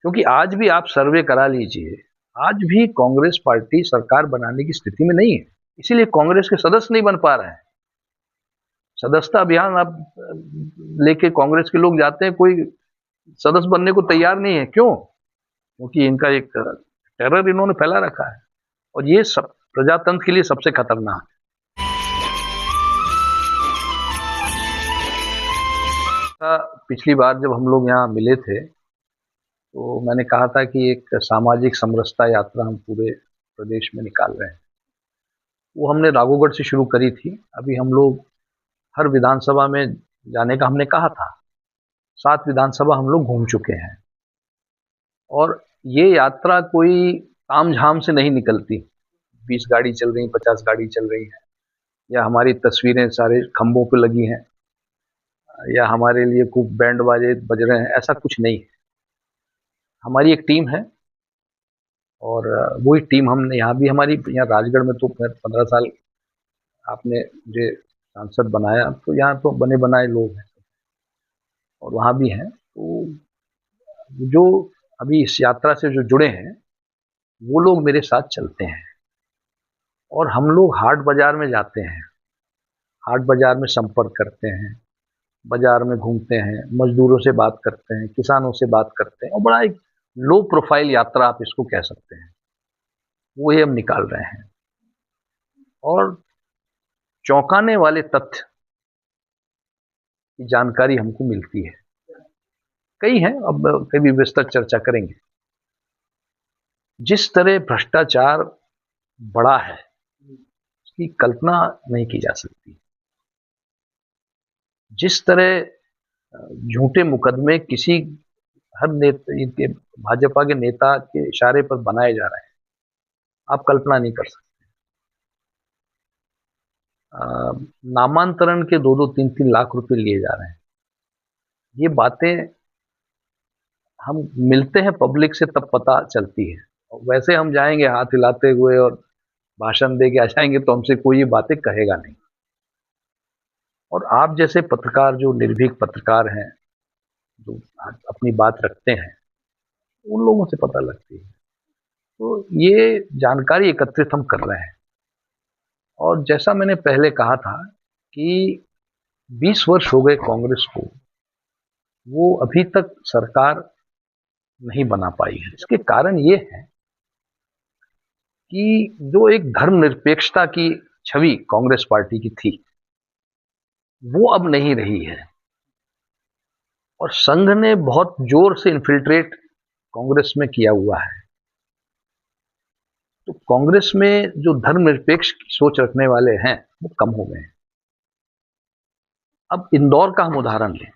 क्योंकि आज भी आप सर्वे करा लीजिए, आज भी कांग्रेस पार्टी सरकार बनाने की स्थिति में नहीं है। इसीलिए कांग्रेस के सदस्य नहीं बन पा रहे हैं। सदस्यता अभियान आप लेके कांग्रेस के लोग जाते हैं, कोई सदस्य बनने को तैयार नहीं है। क्यों? क्योंकि इनका एक टेरर इन्होंने फैला रखा है, और ये सब प्रजातंत्र के लिए सबसे खतरनाक है। पिछली बार जब हम लोग यहाँ मिले थे, तो मैंने कहा था कि एक सामाजिक समरसता यात्रा हम पूरे प्रदेश में निकाल रहे हैं। वो हमने राघोगढ़ से शुरू करी थी। अभी हम लोग हर विधानसभा में जाने का हमने कहा था। 7 विधानसभा हम लोग घूम चुके हैं, और ये यात्रा कोई तामझाम से नहीं निकलती। 20 गाड़ी चल रही, 50 गाड़ी चल रही है, या हमारी तस्वीरें सारे खंभों पे लगी हैं, या हमारे लिए खूब बैंड बाजे बज रहे हैं, ऐसा कुछ नहीं है। हमारी एक टीम है, और वही टीम हमने यहाँ भी, हमारी यहाँ राजगढ़ में तो 15 साल आपने मुझे सांसद बनाया, तो यहाँ तो बने बनाए लोग हैं, और वहाँ भी हैं। तो जो अभी इस यात्रा से जो जुड़े हैं, वो लोग मेरे साथ चलते हैं, और हम लोग हाट बाजार में जाते हैं, हाट बाजार में संपर्क करते हैं, बाजार में घूमते हैं, मजदूरों से बात करते हैं, किसानों से बात करते हैं, और बड़ा एक लो प्रोफाइल यात्रा आप इसको कह सकते हैं, वो ही हम निकाल रहे हैं। और चौंकाने वाले तथ्य की जानकारी हमको मिलती है। कई हैं, अब कभी विस्तृत चर्चा करेंगे। जिस तरह भ्रष्टाचार बढ़ा है, उसकी कल्पना नहीं की जा सकती। जिस तरह झूठे मुकदमे किसी हर नेता, भाजपा के नेता के इशारे पर बनाए जा रहे हैं, आप कल्पना नहीं कर सकते। नामांतरण के 2-2, 3-3 लाख रुपए लिए जा रहे हैं। ये बातें हम मिलते हैं पब्लिक से तब पता चलती है। वैसे हम जाएंगे हाथ हिलाते हुए और भाषण दे के आ जाएंगे, तो हमसे कोई ये बातें कहेगा नहीं। और आप जैसे पत्रकार, जो निर्भीक पत्रकार हैं, जो अपनी बात रखते हैं, उन लोगों से पता लगती है। तो ये जानकारी एकत्रित हम कर रहे हैं। और जैसा मैंने पहले कहा था कि 20 वर्ष हो गए कांग्रेस को, वो अभी तक सरकार नहीं बना पाई है। इसके कारण ये है कि जो एक धर्मनिरपेक्षता की छवि कांग्रेस पार्टी की थी, वो अब नहीं रही है। और संघ ने बहुत जोर से इन्फिल्ट्रेट कांग्रेस में किया हुआ है। तो कांग्रेस में जो धर्मनिरपेक्ष की सोच रखने वाले हैं, वो कम हो गए हैं। अब इंदौर का हम उदाहरण लें।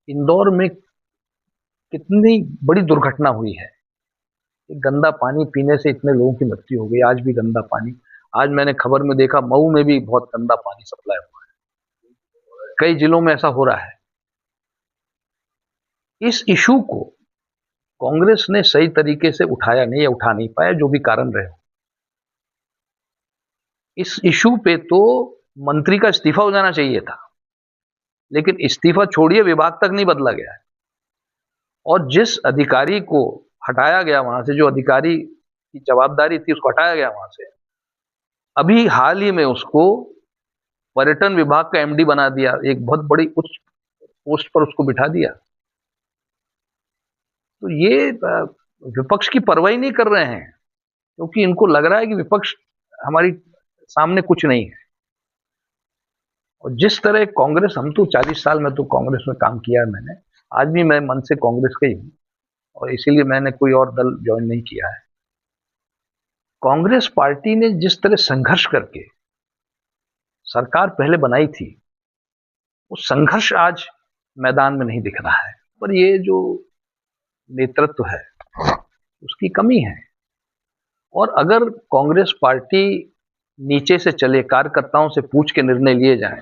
इंदौर में कितनी बड़ी दुर्घटना हुई है। गंदा पानी पीने से इतने लोगों की मृत्यु हो गई। आज भी गंदा पानी, आज मैंने खबर में देखा मऊ में भी बहुत गंदा पानी सप्लाई हुआ है। कई जिलों में ऐसा हो रहा है। इस इशू को कांग्रेस ने सही तरीके से उठाया नहीं, या उठा नहीं पाया, जो भी कारण रहे। इस इशू पे तो मंत्री का इस्तीफा हो जाना चाहिए था, लेकिन इस्तीफा छोड़िए, विभाग तक नहीं बदला गया है। और जिस अधिकारी को हटाया गया वहां से, जो अधिकारी की जवाबदारी थी, उसको हटाया गया वहां से, अभी हाल ही में उसको पर्यटन विभाग का एमडी बना दिया। एक बहुत बड़ी उच्च पोस्ट पर उसको बिठा दिया। तो ये विपक्ष की परवाही नहीं कर रहे हैं, क्योंकि इनको लग रहा है कि विपक्ष हमारी सामने कुछ नहीं है। और जिस तरह कांग्रेस, हम तो 40 साल में तो कांग्रेस में काम किया है मैंने, आज भी मैं मन से कांग्रेस का ही हूं, और इसीलिए मैंने कोई और दल ज्वाइन नहीं किया है। कांग्रेस पार्टी ने जिस तरह संघर्ष करके सरकार पहले बनाई थी, वो संघर्ष आज मैदान में नहीं दिख रहा है। पर ये जो नेतृत्व है, उसकी कमी है। और अगर कांग्रेस पार्टी नीचे से चले, कार्यकर्ताओं से पूछ के निर्णय लिए जाएं,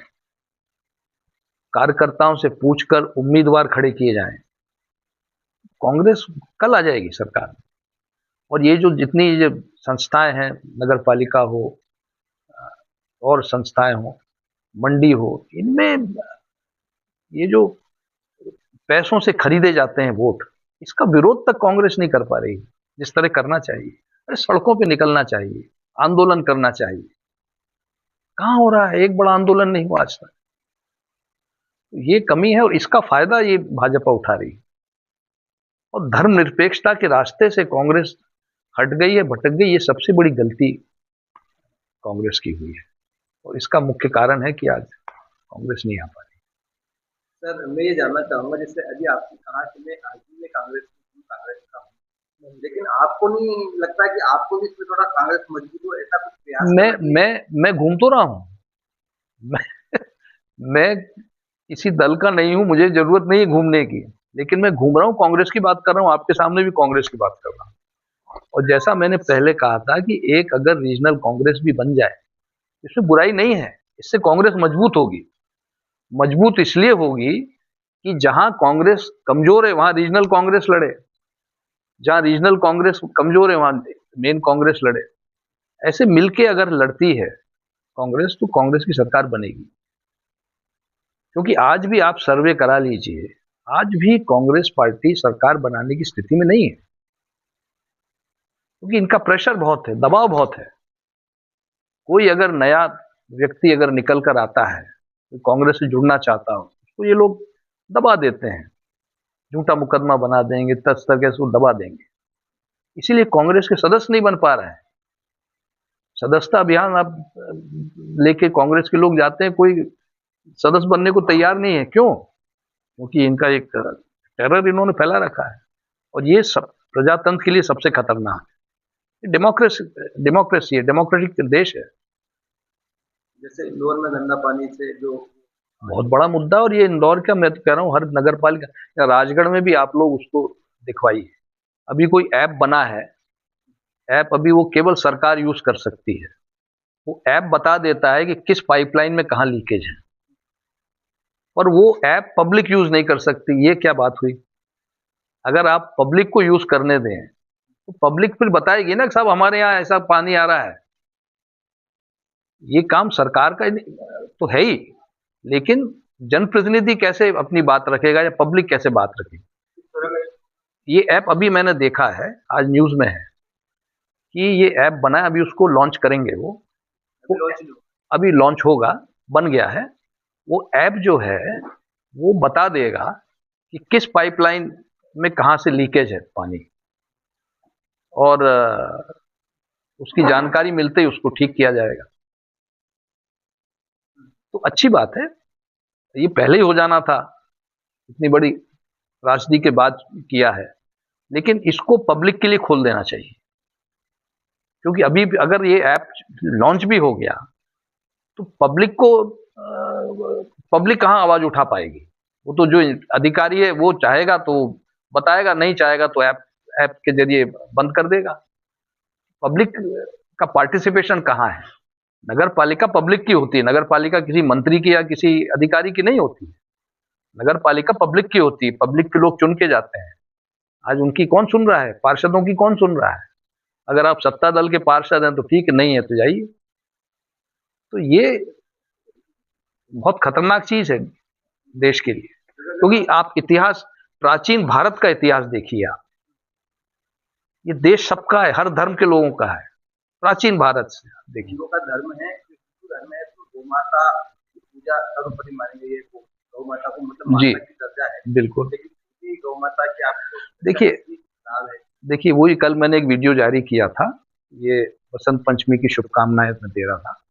कार्यकर्ताओं से पूछकर उम्मीदवार खड़े किए जाएं, कांग्रेस कल आ जाएगी सरकार में। और ये जो जितनी ये संस्थाएं हैं, नगर पालिका हो और संस्थाएं हो, मंडी हो, इनमें ये जो पैसों से खरीदे जाते हैं वोट, इसका विरोध तक कांग्रेस नहीं कर पा रही जिस तरह करना चाहिए। अरे सड़कों पे निकलना चाहिए, आंदोलन करना चाहिए, कहाँ हो रहा है? एक बड़ा आंदोलन नहीं हुआ आज तक। ये कमी है और इसका फायदा ये भाजपा उठा रही है। और धर्मनिरपेक्षता के रास्ते से कांग्रेस हट गई है, भटक गई। ये सबसे बड़ी गलती कांग्रेस की हुई है और इसका मुख्य कारण है कि आज कांग्रेस नहीं आ पा रही। सर मैं ये जानना चाहूंगा, जैसे अभी आपने कहा कि मैं आरजेडी में कांग्रेस का हूँ, लेकिन आपको नहीं लगता कि आपको भी इसमें थोड़ा कांग्रेस मजबूत हो, ऐसा कुछ प्रयास मैं करना चाहिए? मैं घूम तो रहा हूं। मैं, मैं किसी दल का नहीं हूं, मुझे जरूरत नहीं है घूमने की, लेकिन मैं घूम रहा हूं, कांग्रेस की बात कर रहा हूं, आपके सामने भी कांग्रेस की बात कर रहा हूं। और जैसा मैंने पहले कहा था कि एक अगर रीजनल कांग्रेस भी बन जाए, इसमें बुराई नहीं है। इससे कांग्रेस मजबूत होगी। मजबूत इसलिए होगी कि जहां कांग्रेस कमजोर है वहां रीजनल कांग्रेस लड़े, जहां रीजनल कांग्रेस कमजोर है वहां मेन कांग्रेस लड़े। ऐसे मिलके अगर लड़ती है कांग्रेस तो कांग्रेस की सरकार बनेगी। क्योंकि आज भी आप सर्वे करा लीजिए, आज भी कांग्रेस पार्टी सरकार बनाने की स्थिति में नहीं है, क्योंकि इनका प्रेशर बहुत है, दबाव बहुत है। कोई अगर नया व्यक्ति अगर निकल कर आता है, तो कांग्रेस से जुड़ना चाहता हो, तो ये लोग दबा देते हैं, झूठा मुकदमा बना देंगे, तस तक उसको दबा देंगे। इसीलिए कांग्रेस के सदस्य नहीं बन पा रहे हैं। सदस्यता अभियान आप लेके कांग्रेस के लोग जाते हैं, कोई सदस्य बनने को तैयार नहीं है। क्यों? क्योंकि इनका एक टेरर इन्होंने फैला रखा है। और ये सब प्रजातंत्र के लिए सबसे खतरनाक है। डेमोक्रेसी है, डेमोक्रेटिक देश है। जैसे इंदौर में गंदा पानी से जो बहुत बड़ा मुद्दा। और ये इंदौर का, मैं तो कह रहा हूँ, हर नगर पालिका या राजगढ़ में भी आप लोग उसको दिखवाइए। अभी कोई ऐप बना है, ऐप अभी वो केवल सरकार यूज कर सकती है। वो ऐप बता देता है कि किस पाइपलाइन में कहां लीकेज है, और वो ऐप पब्लिक यूज नहीं कर सकती। ये क्या बात हुई? अगर आप पब्लिक को यूज करने दें तो पब्लिक फिर बताएगी ना कि साहब हमारे यहाँ ऐसा पानी आ रहा है। ये काम सरकार का तो है ही, लेकिन जनप्रतिनिधि कैसे अपनी बात रखेगा या पब्लिक कैसे बात रखेगी? ये ऐप अभी मैंने देखा है, आज न्यूज में है कि ये ऐप बना है, अभी उसको लॉन्च करेंगे। वो अभी लॉन्च होगा, बन गया है। वो ऐप जो है वो बता देगा कि किस पाइपलाइन में कहां से लीकेज है पानी, और उसकी जानकारी मिलते ही उसको ठीक किया जाएगा। तो अच्छी बात है, ये पहले ही हो जाना था, इतनी बड़ी त्रासदी के बाद किया है। लेकिन इसको पब्लिक के लिए खोल देना चाहिए, क्योंकि अभी अगर ये ऐप लॉन्च भी हो गया तो पब्लिक कहां आवाज उठा पाएगी? वो तो जो अधिकारी है वो चाहेगा तो बताएगा, नहीं चाहेगा तो ऐप ऐप के जरिए बंद कर देगा। पब्लिक का पार्टिसिपेशन कहाँ है? नगर पालिका पब्लिक की होती है, नगर पालिका किसी मंत्री की या किसी अधिकारी की नहीं होती। नगर पालिका पब्लिक की होती है, पब्लिक के लोग चुन के जाते हैं। आज उनकी कौन सुन रहा है? पार्षदों की कौन सुन रहा है? अगर आप सत्ता दल के पार्षद हैं तो ठीक है, नहीं है तो जाइए। तो ये बहुत खतरनाक चीज है देश के लिए, क्योंकि आप इतिहास, प्राचीन भारत का इतिहास देखिए आप। ये देश सबका है, हर धर्म के लोगों का है, प्राचीन भारत से देखिए। हिंदुओं का धर्म है, हिंदू धर्म है, तो गौ माता की पूजा सर्वोपरि मानी गई है। गौ माता को मतलब जी माता की दर्जा है, बिल्कुल। लेकिन उसी गौ माता की आपको देखिए लाभ है। देखिए वही कल मैंने एक वीडियो जारी किया था, ये बसंत पंचमी की शुभकामनाएं मैं दे रहा था।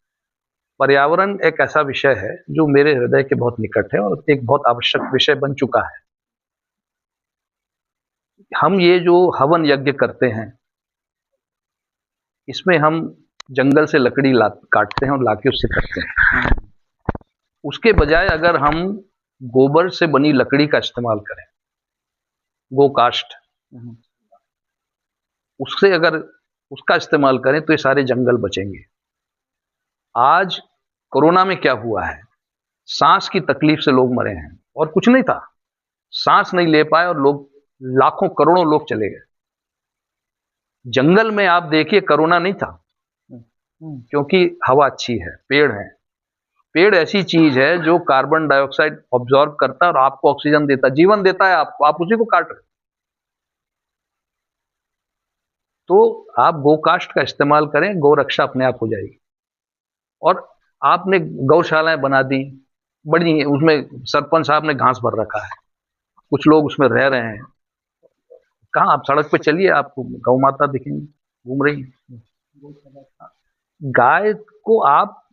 पर्यावरण एक ऐसा विषय है जो मेरे हृदय के बहुत निकट है और एक बहुत आवश्यक विषय बन चुका है। हम ये जो हवन यज्ञ करते हैं, इसमें हम जंगल से लकड़ी काटते हैं और लाके उससे करते हैं। उसके बजाय अगर हम गोबर से बनी लकड़ी का इस्तेमाल करें, गोकाष्ठ, उससे अगर उसका इस्तेमाल करें तो ये सारे जंगल बचेंगे। आज कोरोना में क्या हुआ है? सांस की तकलीफ से लोग मरे हैं और कुछ नहीं था, सांस नहीं ले पाए और लोग, लाखों करोड़ों लोग चले गए। जंगल में आप देखिए कोरोना नहीं था, क्योंकि हवा अच्छी है, पेड़ है। पेड़ ऐसी चीज है जो कार्बन डाइऑक्साइड ऑब्जॉर्व करता है और आपको ऑक्सीजन देता है, जीवन देता है आपको, आप उसी को काट रहे। तो आप गोकास्ट का इस्तेमाल करें, गौ रक्षा अपने आप हो जाएगी। और आपने गौशालाएं बना दी बड़ी, उसमें सरपंच साहब ने घास भर रखा है, कुछ लोग उसमें रह रहे हैं। कहाँ आप सड़क पे चलिए, आपको गौ माता दिखेंगी घूम रही। गाय को आप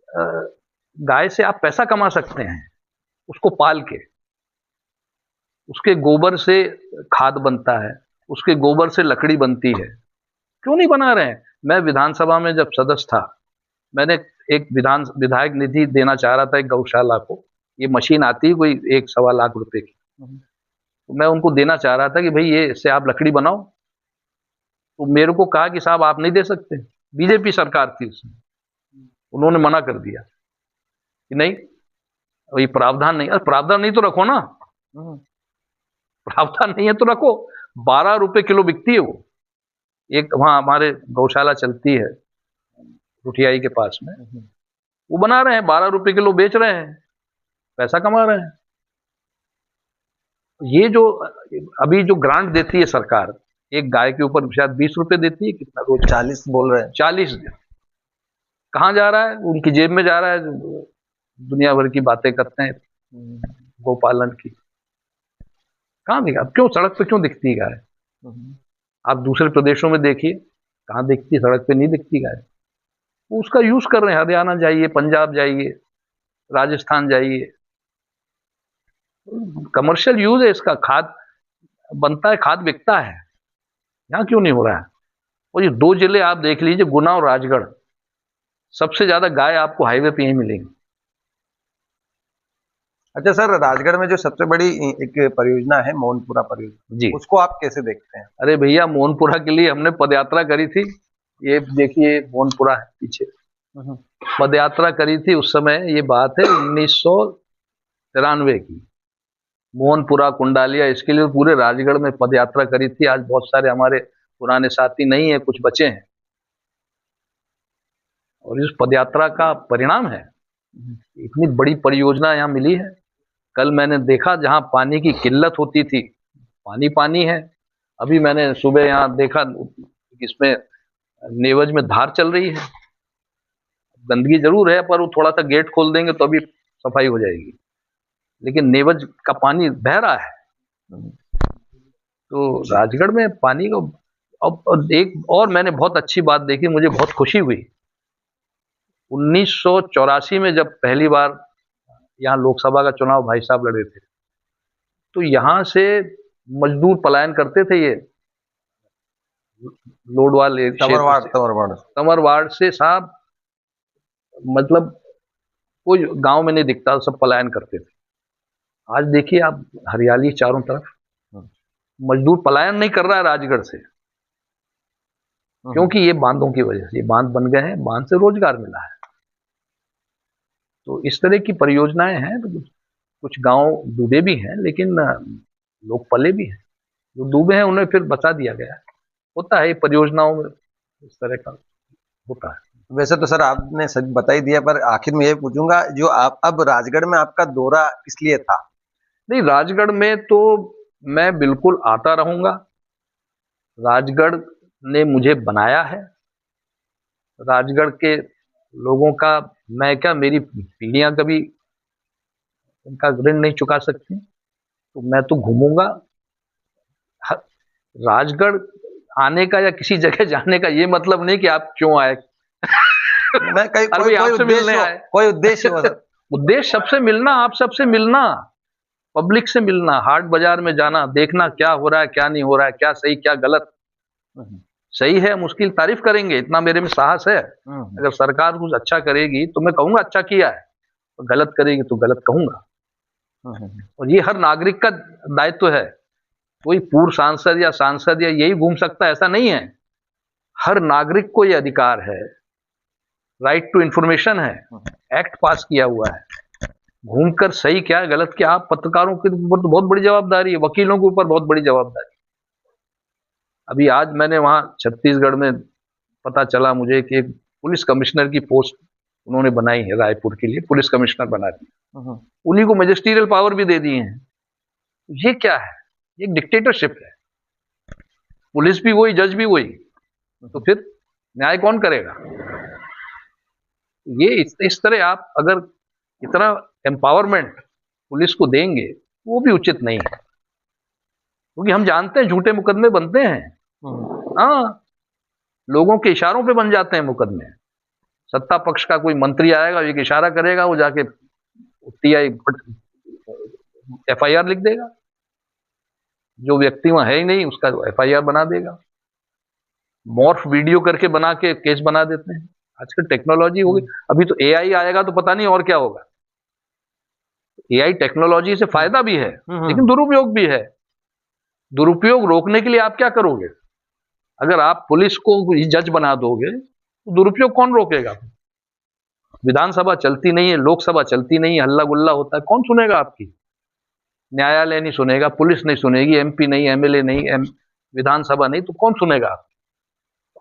अ, गाय से आप पैसा कमा सकते हैं, उसको पाल के। उसके गोबर से खाद बनता है, उसके गोबर से लकड़ी बनती है। क्यों नहीं बना रहे हैं? मैं विधानसभा में जब सदस्य था, मैंने एक विधायक निधि देना चाह रहा था एक गौशाला को। ये मशीन आती है कोई 1-1.25 लाख रुपए की, तो मैं उनको देना चाह रहा था कि भाई ये इससे आप लकड़ी बनाओ। तो मेरे को कहा कि साहब आप नहीं दे सकते, बीजेपी सरकार थी उसमें, उन्होंने मना कर दिया कि नहीं, ये प्रावधान नहीं। अरे प्रावधान नहीं तो रखो ना, प्रावधान नहीं है तो रखो। 12 रुपए किलो बिकती है वो। एक वहां हमारे गौशाला चलती है रुठियाई के पास में, वो बना रहे हैं, 12 रुपए किलो बेच रहे हैं, पैसा कमा रहे हैं। ये जो अभी जो ग्रांट देती है सरकार, एक गाय के ऊपर शायद 20 रुपए देती है, कितना रोज? 40 बोल रहे हैं। 40। कहाँ जा रहा है? उनकी जेब में जा रहा है। दुनिया भर की बातें करते हैं गोपालन की, कहाँ दिखा? क्यों सड़क पे क्यों दिखती है गाय? आप दूसरे प्रदेशों में देखिए, कहाँ दिखती है? सड़क पे नहीं दिखती गाय। वो उसका यूज कर रहे हैं। हरियाणा जाइए, पंजाब जाइए, राजस्थान जाइए, कमर्शियल यूज है इसका। खाद बनता है, खाद बिकता है। यहाँ क्यों नहीं हो रहा है? और ये 2 जिले आप देख लीजिए, गुना और राजगढ़, सबसे ज्यादा गाय आपको हाईवे पे ही मिलेंगी। अच्छा सर, राजगढ़ में जो सबसे बड़ी एक परियोजना है मोहनपुरा परियोजना जी, उसको आप कैसे देखते हैं? अरे भैया, मोहनपुरा के लिए हमने पदयात्रा करी थी। ये देखिए मोहनपुरा है पीछे, पदयात्रा करी थी। उस समय ये बात है 1993 की। मोहनपुरा, कुंडालिया, इसके लिए पूरे राजगढ़ में पदयात्रा करी थी। आज बहुत सारे हमारे पुराने साथी नहीं है, कुछ बचे हैं। और इस पदयात्रा का परिणाम है इतनी बड़ी परियोजना यहाँ मिली है। कल मैंने देखा, जहां पानी की किल्लत होती थी, पानी पानी है। अभी मैंने सुबह यहाँ देखा, इसमें नेवज में धार चल रही है। गंदगी जरूर है, पर वो थोड़ा सा गेट खोल देंगे तो अभी सफाई हो जाएगी, लेकिन नेवज का पानी बह रहा है। तो राजगढ़ में पानी को अब एक और मैंने बहुत अच्छी बात देखी, मुझे बहुत खुशी हुई। 1984 में जब पहली बार यहाँ लोकसभा का चुनाव भाई साहब लड़े थे, तो यहाँ से मजदूर पलायन करते थे। ये लोडवाल तमरवाड़ से साहब, मतलब कोई गांव में नहीं दिखता, सब पलायन करते थे। आज देखिए आप, हरियाली चारों तरफ, मजदूर पलायन नहीं कर रहा है राजगढ़ से, क्योंकि ये बांधों की वजह से। ये बांध बन गए हैं, बांध से रोजगार मिला है। तो इस तरह की परियोजनाएं हैं। तो कुछ गांव डूबे भी हैं, लेकिन लोग पले भी हैं। जो डूबे हैं उन्हें फिर बचा दिया गया है। होता है परियोजनाओं में, इस तरह का होता है। वैसे तो सर आपने सच बता ही दिया, पर आखिर में ये पूछूंगा, जो आप अब राजगढ़ में आपका दौरा किस लिए था? नहीं, राजगढ़ में तो मैं बिल्कुल आता रहूंगा। राजगढ़ ने मुझे बनाया है। राजगढ़ के लोगों का, मैं क्या, मेरी पीढ़ियां कभी उनका ऋण नहीं चुका सकती। तो मैं तो घूमूंगा। राजगढ़ आने का या किसी जगह जाने का ये मतलब नहीं कि आप क्यों आए। मैं कहीं कोई उद्देश्य आए, कोई उद्देश्य हो सर। उद्देश्य सबसे मिलना, आप सबसे मिलना, पब्लिक से मिलना, हाट बाजार में जाना, देखना क्या हो रहा है, क्या नहीं हो रहा है, क्या सही क्या गलत। सही है, मुश्किल तारीफ करेंगे, इतना मेरे में साहस है। अगर सरकार कुछ अच्छा करेगी तो मैं कहूंगा अच्छा किया है, तो गलत करेगी तो गलत कहूंगा। और ये हर नागरिक का दायित्व है। कोई पूर्व सांसद या सांसद या यही घूम सकता है, ऐसा नहीं है। हर नागरिक को ये अधिकार है, राइट टू इंफॉर्मेशन है, एक्ट पास किया हुआ है। घूमकर सही क्या है गलत क्या, आप पत्रकारों के ऊपर तो बहुत बड़ी जवाबदारी है, वकीलों के ऊपर बहुत बड़ी जवाबदारी। अभी आज मैंने वहां छत्तीसगढ़ में पता चला मुझे कि एक पुलिस कमिश्नर की पोस्ट उन्होंने बनाई है, रायपुर के लिए पुलिस कमिश्नर बना दी। उन्हीं को मैजिस्ट्रियल पावर भी दे दिए हैं। ये क्या है? ये डिक्टेटरशिप है। पुलिस भी वही, जज भी वही। तो फिर न्याय कौन करेगा? ये इस तरह आप अगर इतना एम्पावरमेंट पुलिस को देंगे, वो भी उचित नहीं है, क्योंकि हम जानते हैं झूठे मुकदमे बनते हैं। हाँ, लोगों के इशारों पे बन जाते हैं मुकदमे। सत्ता पक्ष का कोई मंत्री आएगा, एक इशारा करेगा, वो जाके टीआई एफआईआर लिख देगा, जो व्यक्ति वहां है ही नहीं उसका एफआईआर बना देगा, मॉर्फ वीडियो करके बना के केस बना देते हैं। आजकल टेक्नोलॉजी हो गई, अभी तो एआई आएगा तो पता नहीं और क्या होगा। एआई टेक्नोलॉजी से फायदा भी है लेकिन दुरुपयोग भी है। दुरुपयोग रोकने के लिए आप क्या करोगे? अगर आप पुलिस को जज बना दोगे तो दुरुपयोग कौन रोकेगा? विधानसभा चलती नहीं है, लोकसभा चलती नहीं है, हल्ला गुल्ला होता है, कौन सुनेगा आपकी? न्यायालय नहीं सुनेगा, पुलिस नहीं सुनेगी, एमपी नहीं, एमएलए नहीं, विधानसभा नहीं, तो कौन सुनेगा?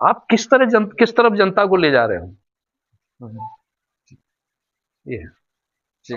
आप किस तरफ जनता को ले जा रहे हो? ये है।